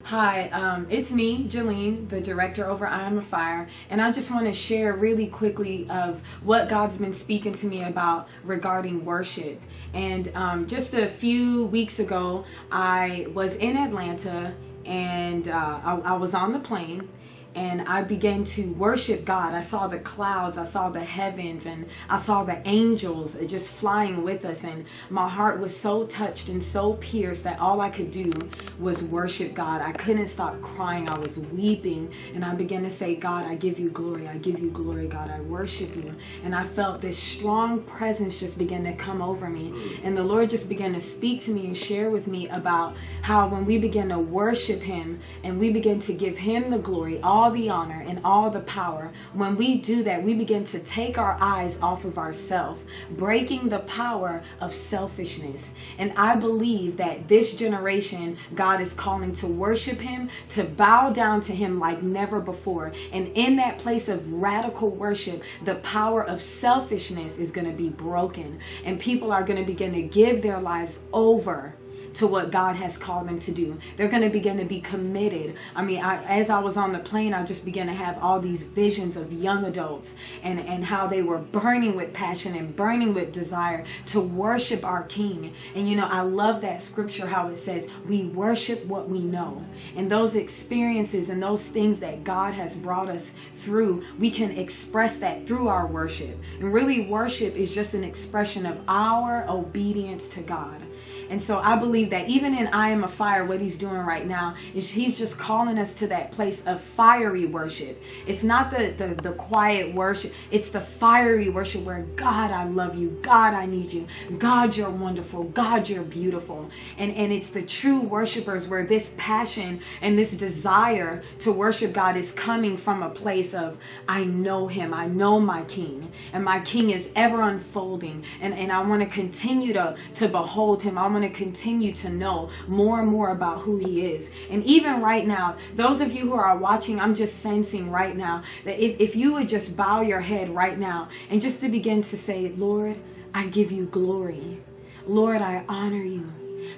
Hi, it's me, Jolene, the director over I Am a Fire, and I just want to share really quickly of what God's been speaking to me about regarding worship. And just a few weeks ago, I was in Atlanta, and I was on the plane, and I began to worship God. I saw the clouds, I saw the heavens, and I saw the angels just flying with us, and my heart was so touched and so pierced that all I could do was worship God. I couldn't stop crying. I was weeping, and I began to say, God, I give you glory. I give you glory, God. I worship you. And I felt this strong presence just begin to come over me, and the Lord just began to speak to me and share with me about how when we begin to worship him and we begin to give him the glory, all the honor and all the power, when we do that, we begin to take our eyes off of ourselves, breaking the power of selfishness. And I believe that this generation, God is calling to worship him, to bow down to him like never before. And in that place of radical worship, the power of selfishness is going to be broken, and people are going to begin to give their lives over to what God has called them to do. They're going to begin to be committed. I mean, as I was on the plane, I just began to have all these visions of young adults and how they were burning with passion and burning with desire to worship our King. And you know, I love that scripture, how it says, we worship what we know. And those experiences and those things that God has brought us through, we can express that through our worship. And really, worship is just an expression of our obedience to God. And so I believe that even in I Am a Fire, what he's doing right now is he's just calling us to that place of fiery worship. It's not the quiet worship. It's the fiery worship where, God, I love you. God, I need you. God, you're wonderful. God, you're beautiful. And it's the true worshipers where this passion and this desire to worship God is coming from a place of, I know him. I know my King. And my King is ever unfolding. And I want to continue to behold him. I want to continue to know more and more about who he is. And even right now, those of you who are watching, I'm just sensing right now that if you would just bow your head right now and just to begin to say, Lord, I give you glory. Lord, I honor you.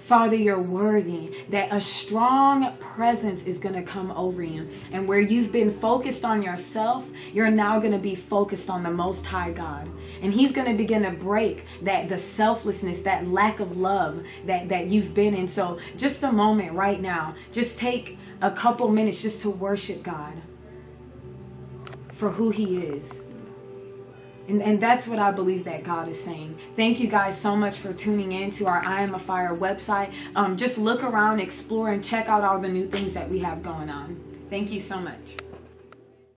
Father, you're worthy. That a strong presence is going to come over you. And where you've been focused on yourself, you're now going to be focused on the Most High God. And he's going to begin to break the selflessness, that lack of love that you've been in. So just a moment right now, just take a couple minutes just to worship God for who he is. And that's what I believe that God is saying. Thank you guys so much for tuning in to our I Am a Fire website. Just look around, explore, and check out all the new things that we have going on. Thank you so much.